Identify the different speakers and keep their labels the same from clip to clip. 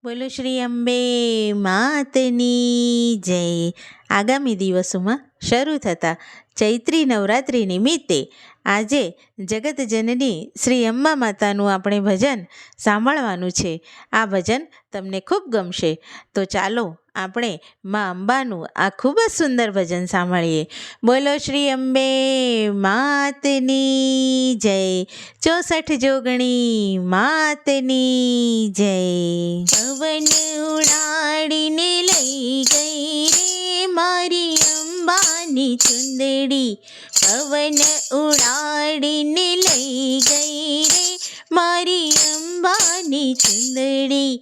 Speaker 1: બોલો શ્રી અંબે માતની જય. આગામી દિવસોમાં શરૂ થતા ચૈત્રી નવરાત્રિ નિમિત્તે આજે જગતજનની શ્રી અંબા માતાનું આપણે ભજન સાંભળવાનું છે. આ ભજન તમને ખૂબ ગમશે, તો ચાલો આપણે મા અંબાનું આ ખૂબ જ સુંદર ભજન સાંભળીએ. બોલો શ્રી અંબે માતની જય. 64 જોગણી માતની જય. પવન ઉડાડીને લઈ ગઈ રે મારી અંબાની ચુંદડી. પવન ઉડાડીને લઈ ગઈ રે મારી અંબાની ચુંદડી.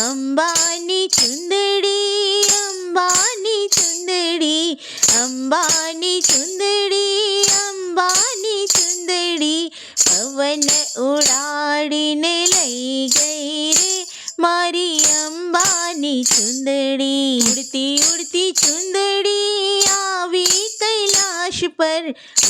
Speaker 1: અંબાની ચુંદડી, અંબાની ચુંદડી, અંબાની ચુંદડી, અંબાની ચુંદડી. પવન ઉડાડીને લઈ ગઈ રે મારી અંબાની ચુંદડી. ઉડતી ઉડતી ચુંદડી આવી કૈલાશ પર.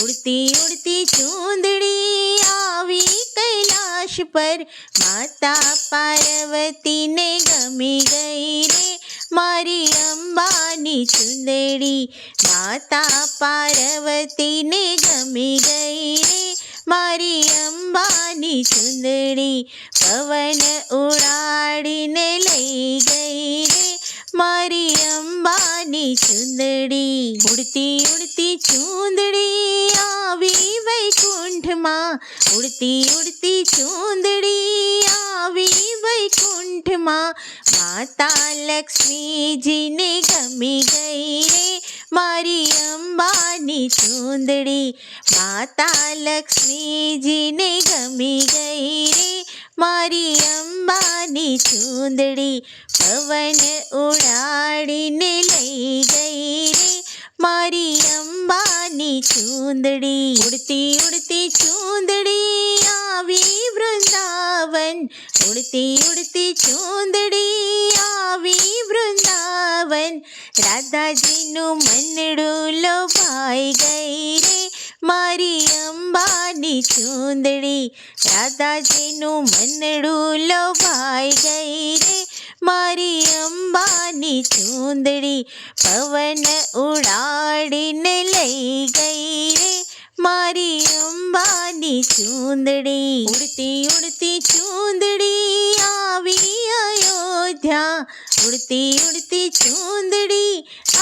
Speaker 1: ઉડતી ઉડતી ચુંદડી આવી કૈલાશ પર. માતા પાર્વતીને ગમી ગઈ રે મારી અંબાની ચુંદડી. માતા પાર્વતીને ગમી ગઈ રે મારી અંબાની ચુંદડી. પવન ઉડાડીને લઈ ગઈ રે મારી અંબાની ચુંદડી. ઉડતી ઉડતી ચુંદડી આવી વૈકુંઠમાં. ઉડતી ઉડતી ચુંદડી આવી વૈકુંઠમાં. માતા લક્ષ્મીજીને ગમી ગઈ રે મારી અંબાની ચુંદડી. માતા લક્ષ્મીજીને ગમી ગઈ રે મારી અંબાની ચુંદડી. પવન ઉડાડીને લઈ ગઈ રે મારી અંબાની ચુંદડી. ઉડતી ઉડતી ચુંદડી આવી વૃંદાવન. ઉડતી ઉડતી ચુંદડી આવી વૃંદાવન. રાધાજીનું મનડું લોભાઈ ગઈ રે મારી અંબાની ચુંદડી. રાધાજીનું મનડું લોભાઈ ગઈ રે મારી અંબાની ચુંદડી. પવન ઉડાડીને લઈ ગઈ રે મારી અંબાની ચુંદડી. ઉડતી ઉડતી ચુંદડી આવી અયોધ્યા. ઉડતી ઉડતી ચુંદડી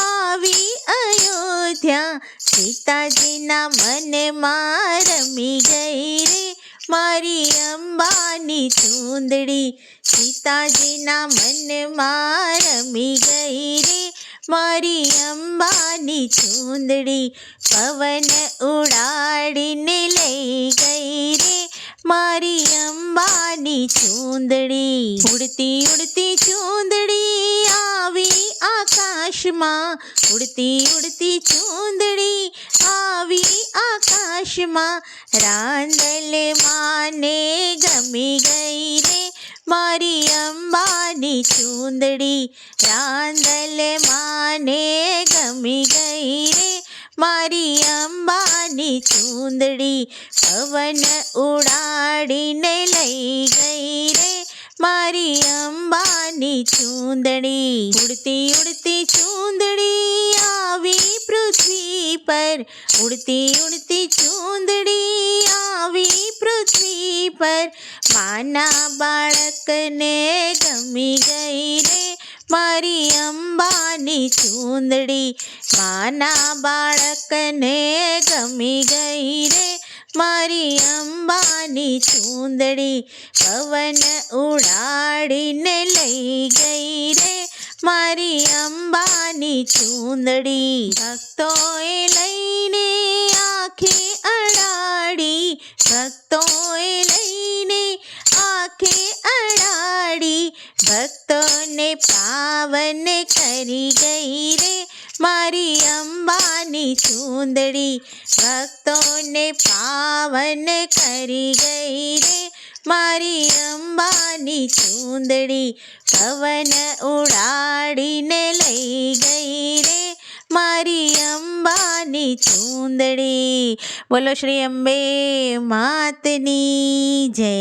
Speaker 1: આવી અયોધ્યા. સીતાજીના મનમાં રમી ગઈ રે મારી અંબાની ચુંદડી. સીતાજીના મનમાં રમી ગઈ રે મારી અંબાની ચુંદડી. પવન ઉડાડીને લઈ ગઈ રે મારી અંબાની ચુંદડી. ઉડતી ઉડતી ચુંદડી આવી આકાશમાં. ઉડતી ઉડતી ચુંદડી આવી આકાશમાં. રાંદલ માને ગમી ગઈ રે મારી અંબાની ચુંદડી. રાંદલ માને ગમી ગઈ રે મારી અંબાની ચુંદડી. પવન ઉડાડીને લઈ ગઈ રે મારી અંબાની ચુંદડી. ઉડતી ઉડતી ચુંદડી આવી પૃથ્વી પર. ઉડતી ઉડતી ચુંદડી આવી પૃથ્વી પર. માના બાળકને ગમી ગઈ રે મારી અંબાની ચુંદડી. માના બાળકને ગમી ગઈ રે મારી અંબાની ચુંદડી. પવન ઉડાડીને લઈ ગઈ રે મારી અંબાની ચુંદડી. ભક્તોએ લઈને આંખે અડાડી. ભક્તોએ લઈને આંખે અડાડી. ભક્તોને પાવન કરી ગઈ રે મારી અંબાની ચુંદડી. ભક્તોને પાવન કરી ગઈ રે મારી અંબાની ચુંદડી. પવન ઉડાડીને લઈ ગઈ રે મારી અંબાની ચુંદડી. બોલો શ્રી અંબે માતની જય.